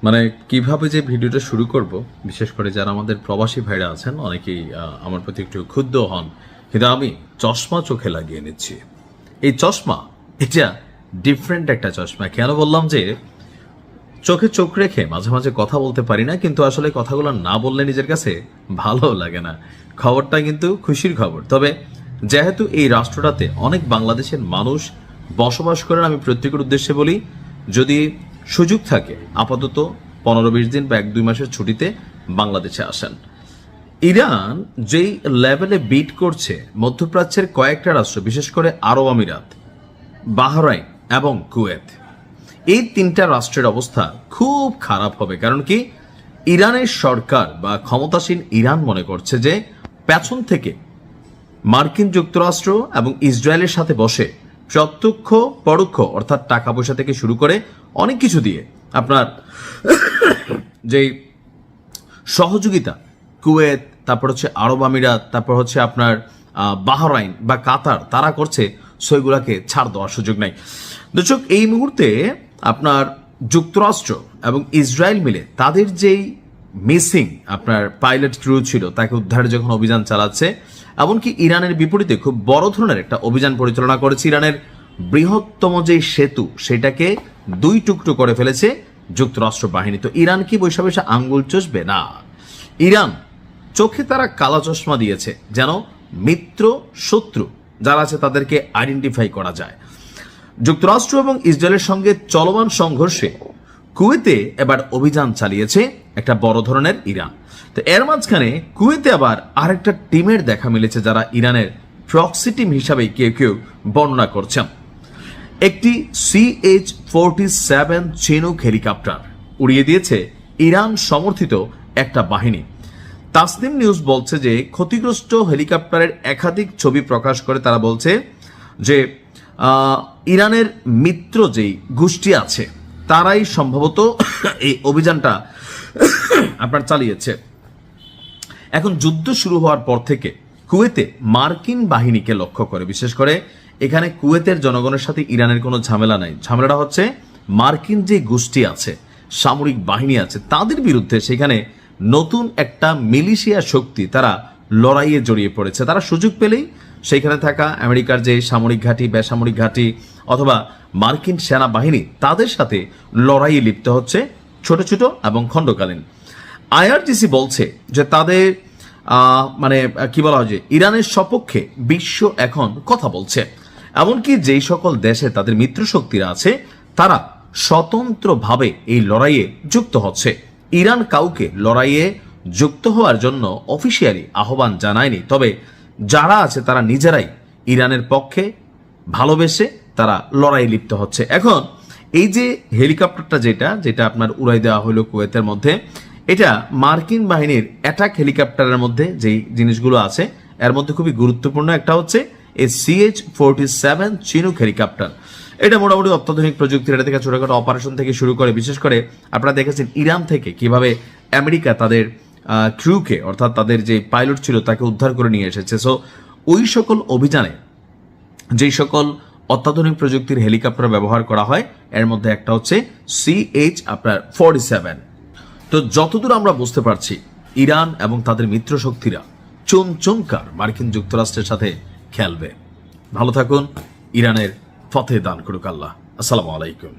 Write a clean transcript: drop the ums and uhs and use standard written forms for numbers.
মানে কিভাবে যে ভিডিওটা শুরু করব, বিশেষ করে যারা আমাদের প্রবাসী ভাইরা আছেন অনেকেই আমার প্রতি একটু ক্ষুব্ধ হন, কিন্তু আমি চশমা চোখে লাগিয়ে নিচ্ছি। এই চশমা এটা ডিফারেন্ট একটা চশমা। কেন বললাম যে চোখে চোখ রেখে মাঝে মাঝে কথা বলতে পারি না, কিন্তু আসলে কথাগুলো না বললে নিজের কাছে ভালো লাগে না। খবরটা কিন্তু খুশির খবর। তবে যেহেতু এই রাষ্ট্রটাতে অনেক বাংলাদেশের মানুষ বসবাস করেন, আমি প্রত্যেকের উদ্দেশ্যে বলি, যদি সুযোগ থাকে আপাতত 15-20 দিন বা 1-2 মাসের ছুটিতে বাংলাদেশে আসেন। ইরান যেই লেভেলে বিট করছে মধ্যপ্রাচ্যের কয়েকটা রাষ্ট্র, বিশেষ করে আরব আমিরাত, বাহরাইন এবং কুয়েত, এই তিনটা রাষ্ট্রের অবস্থা খুব খারাপ হবে। কারণ কি, ইরানের সরকার বা ক্ষমতাসীন ইরান মনে করছে যে পেছন থেকে মার্কিন যুক্তরাষ্ট্র এবং ইসরায়েলের সাথে বসে প্রত্যক্ষ পরোক্ষ অর্থাৎ টাকা পয়সা থেকে শুরু করে অনেক কিছু দিয়ে আপনার যে সহযোগিতা কুয়েত, তারপর হচ্ছে আরব আমিরাত, তারপর হচ্ছে আপনার বাহরাইন বা কাতার, তারা করছে, সেগুলাকে ছাড় দেওয়ার সুযোগ নাই। দর্শক, এই মুহূর্তে আপনার যুক্তরাষ্ট্র এবং ইসরায়েল মিলে তাদের যেই মিসিং আপনার পাইলট ক্রু ছিল তাকে উদ্ধারের যখন অভিযান চালাচ্ছে, এমনকি ইরানের বিপরীতে খুব বড় ধরনের একটা অভিযান পরিচালনা করেছে। ইরানের বৃহত্তম যে সেতু সেটাকে 2 টুকরো করে ফেলেছে যুক্তরাষ্ট্র বাহিনী। তো ইরান কি বৈশা বৈশা আঙ্গুল চষবে? না, ইরান চোখে তারা কালা চশমা দিয়েছে যেন মিত্র শত্রু যারা আছে তাদেরকে আইডেন্টিফাই করা যায়। যুক্তরাষ্ট্র এবং ইসরায়েলের সঙ্গে চলমান সংঘর্ষে কুয়েতে এবার অভিযান চালিয়েছে একটা বড় ধরনের ইরান। তো এর মাঝখানে কুয়েতে আবার আরেকটা টিমের দেখা মিলেছে যারা ইরানের প্রক্সি টিম হিসাবে কেউ কেউ বর্ণনা করছেন। একটি CH-47 চিনুক হেলিকপ্টার উড়িয়ে দিয়েছে ইরান সমর্থিত একটা বাহিনী। তাসনিম নিউজ বলছে যে ক্ষতিগ্রস্ত হেলিকপ্টারের একাধিক ছবি প্রকাশ করে তারা বলছে যে ইরানের মিত্র যেই গোষ্ঠী আছে তারাই সম্ভবত এই অভিযানটা আপনার চালিয়েছে। এখন যুদ্ধ শুরু হওয়ার পর থেকে কুয়েতে মার্কিন বাহিনীকে লক্ষ্য করে, বিশেষ করে এখানে কুয়েতের জনগণের সাথে ইরানের কোনো ঝামেলা নাই। ঝামেলাটা হচ্ছে মার্কিন যে গোষ্ঠী আছে, সামরিক বাহিনী আছে, তাদের বিরুদ্ধে সেখানে নতুন একটা মিলিশিয়া শক্তি তারা লড়াইয়ে জড়িয়ে পড়েছে। তারা সুযোগ পেলেই সেখানে থাকা আমেরিকার যে সামরিক ঘাঁটি, বেসামরিক ঘাঁটি অথবা মার্কিন সেনাবাহিনী তাদের সাথে লড়াইয়ে লিপ্ত হচ্ছে, ছোট ছোট এবং খণ্ডকালীন। IRGC বলছে যে তাদের মানে কি বলা হয় যে ইরানের সপক্ষে বিশ্ব এখন কথা বলছে। এমনকি যেই সকল দেশে তাদের মিত্র শক্তিরা আছে তারা স্বতন্ত্রভাবে এই লড়াইয়ে যুক্ত হচ্ছে। ইরান কাউকে লড়াইয়ে যুক্ত হওয়ার জন্য অফিসিয়ালি আহ্বান জানায়নি, তবে যারা আছে তারা নিজেরাই ইরানের পক্ষে ভালোবেসে তারা লড়াই লিপ্ত হচ্ছে। এখন এই যে হেলিকপ্টারটা যেটা আপনার উড়াই দেওয়া হলো কুয়েতের মধ্যে, এটা মার্কিন বাহিনীর অ্যাটাক হেলিকপ্টারের মধ্যে যেই জিনিসগুলো আছে এর মধ্যে খুবই গুরুত্বপূর্ণ একটা হচ্ছে এই CH-47 চিনুক হেলিকপ্টার। এটা মোটামুটি অত্যাধুনিক প্রযুক্তির, এটা থেকে ছোটখাটো অপারেশন থেকে শুরু করে, বিশেষ করে আপনারা দেখেছেন ইরান থেকে কিভাবে আমেরিকা তাদের ক্রুকে অর্থাৎ তাদের যে পাইলট ছিল তাকে উদ্ধার করে নিয়ে এসেছে। সো ওই সকল অভিযানে যেই সকল অত্যাধুনিক প্রযুক্তির হেলিকপ্টার ব্যবহার করা হয় এর মধ্যে একটা হচ্ছে CH-47। তো যতদূর আমরা বুঝতে পারছি ইরান এবং তাদের মিত্র শক্তিরা চুনচুনকার মার্কিন যুক্তরাষ্ট্রের সাথে খেলবে। ভালো থাকুন, ইরানের ফতে দান করুক আল্লাহ। আসসালামু আলাইকুম।